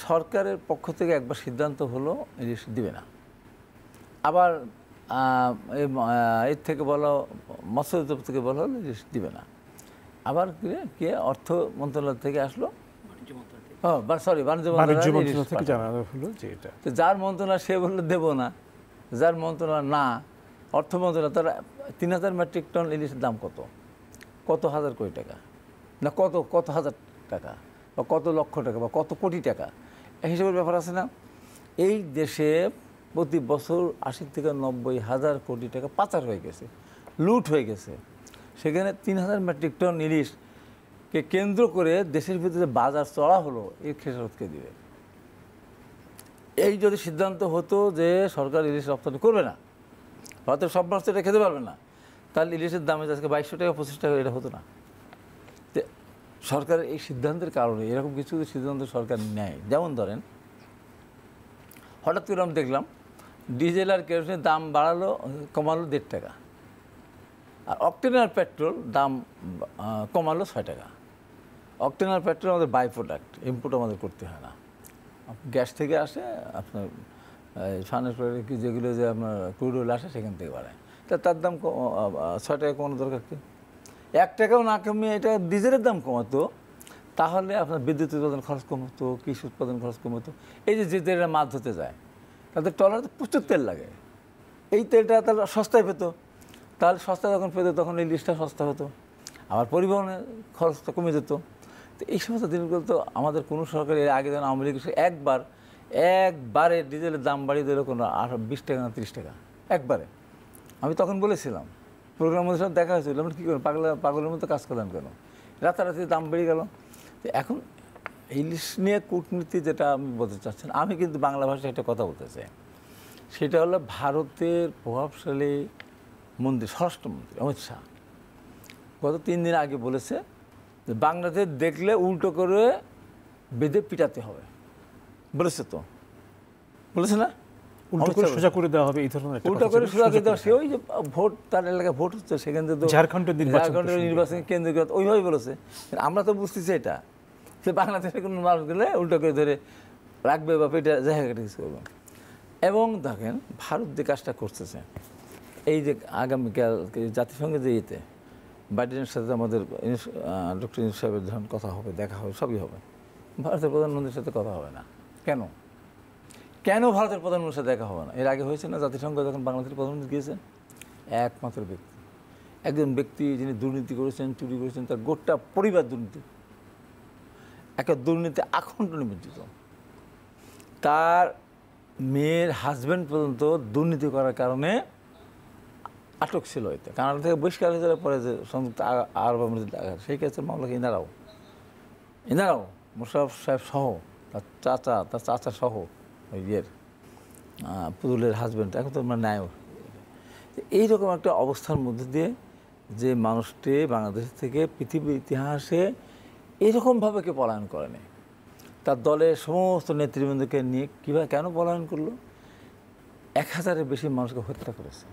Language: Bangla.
সরকারের পক্ষ থেকে একবার সিদ্ধান্ত হলো ইলিশ দিবে না, আবার এর থেকে বলো মৎস্য দপ্তর থেকে বলা হলো ইলিশ দিবে না, আবার কে অর্থ মন্ত্রণালয় থেকে আসলো, সরি বাণিজ্য মন্ত্রণালয় থেকে জানানো হলো যে এটা, তো যার মন্ত্রণালয় সে বললো দেবো না, যার মন্ত্রণালয় না অর্থ মন্ত্রণালয়, তারা 3000 মেট্রিক টন ইলিশের দাম কত হাজার কোটি টাকা, না কত হাজার টাকা বা কত লক্ষ টাকা বা কত কোটি টাকা, এই হিসেবের ব্যাপার আছে না। এই দেশে প্রতি বছর 80 থেকে 90 হাজার কোটি টাকা পাচার হয়ে গেছে, লুট হয়ে গেছে। সেখানে 3000 মেট্রিক টন ইলিশকে কেন্দ্র করে দেশের ভিতরে বাজার চড়া হলো, এর খেসারতকে দিবে। এই যদি সিদ্ধান্ত হতো যে সরকার ইলিশ রপ্তানি করবে না, ভারতের সব মাছ এটা খেতে পারবে না, তাহলে ইলিশের দামে আজকে 2200 টাকা 25 টাকা এটা হতো না। তো সরকারের এই সিদ্ধান্তের কারণে এরকম কিছু সিদ্ধান্ত সরকার নেয়, যেমন ধরেন হঠাৎ করে আমি দেখলাম ডিজেল আর কেরোসিনের দাম কমালো 1.5 টাকা, আর অকটেন আর পেট্রোল দাম কমালো 6 টাকা। অকটেন আর পেট্রোল আমাদের বাই প্রোডাক্ট, ইম্পোর্ট আমাদের করতে হয় না, গ্যাস থেকে আসে, আপনার ফার্নেস প্রোডাক্ট যেগুলো যে আপনার ক্রুড অয়েল আসে সেখান থেকে বাড়ায়, তার দাম 6 টাকা কমানো দরকার কি? 1 টাকাও না কমিয়ে এটা ডিজেলের দাম কমাতো, তাহলে আপনার বিদ্যুৎ উৎপাদন খরচ কমতো, কৃষি উৎপাদন খরচ কমতো। এই যে তেলটা মাছ ধরতে যায় তাদের ট্রলারে প্রচুর তেল লাগে, এই তেলটা তাহলে সস্তায় পেত, তাহলে সস্তা যখন পেত তখন এই ইলিশটা সস্তা হতো, আবার পরিবহনের খরচটা কমে যেত। তো এই সমস্ত দিনগুলো তো আমাদের কোনো সরকার এর আগে যেন আওয়ামী লীগ একবারে ডিজেলের দাম বাড়িয়ে দিল কোনো 20 টাকা না 30 টাকা একবারে। আমি তখন বলেছিলাম, প্রোগ্রামের সাথে দেখা হয়েছিল, আমরা কী করেন পাগলের মতো কাজ করলেন কেন, রাতারাতি দাম বেড়ে গেল। তো এখন ইলিশ নিয়ে কূটনীতি যেটা আমি বলতে চাচ্ছেন, আমি কিন্তু বাংলা ভাষায় একটা কথা বলতে চাই, সেটা হলো ভারতের প্রভাবশালী স্বরাষ্ট্রমন্ত্রী অমিত শাহ গত 3 দিন আগে বলেছে যে বাংলাদেশ দেখলে উল্টো করে বেঁধে পিটাতে হবে, বলেছে তো, বলেছে না, উল্টো করে সোজা করে দেওয়া হবে, এই ধরনের উল্টো করে সোজা করে দেওয়া। সে ওই যে ভোট, তার এলাকায় ভোট হচ্ছে, সেখান থেকে তো ঝাড়খণ্ডের নির্বাচন কেন্দ্র ওইভাবে বলেছে। আমরা তো বুঝতেছি এটা, সে বাংলাদেশের কোনো মানুষ গেলে উল্টো করে ধরে রাখবে বা পেটে জায়গাটা কিছু করবে। এবং দেখেন ভারত যে কাজটা করতেছে, এই যে আগামীকাল জাতিসংঘের যে ইয়েতে বাইডেনের সাথে আমাদের ডক্টর ইউনূস সাহেবের যখন কথা হবে, দেখা হবে, সবই হবে, ভারতের প্রধানমন্ত্রীর সাথে কথা হবে না কেন ভারতের প্রধানমন্ত্রীর সাথে দেখা হবে না? এর আগে হয়েছে না জাতিসংঘ যখন বাংলাদেশের প্রধানমন্ত্রী গিয়েছেন, একমাত্র একজন ব্যক্তি যিনি দুর্নীতি করেছেন, চুরি করেছেন, তার গোটা পরিবার দুর্নীতি, একটা দুর্নীতি আখণ্ড নিমজ্জিত, তার মেয়ের হাজব্যান্ড পর্যন্ত দুর্নীতি করার কারণে আটক ছিল। এতে কানাডা থেকে বহিষ্কার হয়ে যাওয়ার পরে যে সংযুক্ত আরব আমিরাত, সেই কেসের মামলাকে ইনারাও মোশাররফ সাহেব সহ তার চাচা সহ ওই পুতুলের হাজব্যান্ড, এখন তো আমরা ন্যায়। এইরকম একটা অবস্থার মধ্যে দিয়ে যে মানুষটি বাংলাদেশ থেকে পৃথিবীর ইতিহাসে এরকমভাবে কেউ পলায়ন করেনি, তার দলের সমস্ত নেতৃবৃন্দকে নিয়ে কীভাবে কেন পলায়ন করলো? 1000-এর বেশি মানুষকে হত্যা করেছে।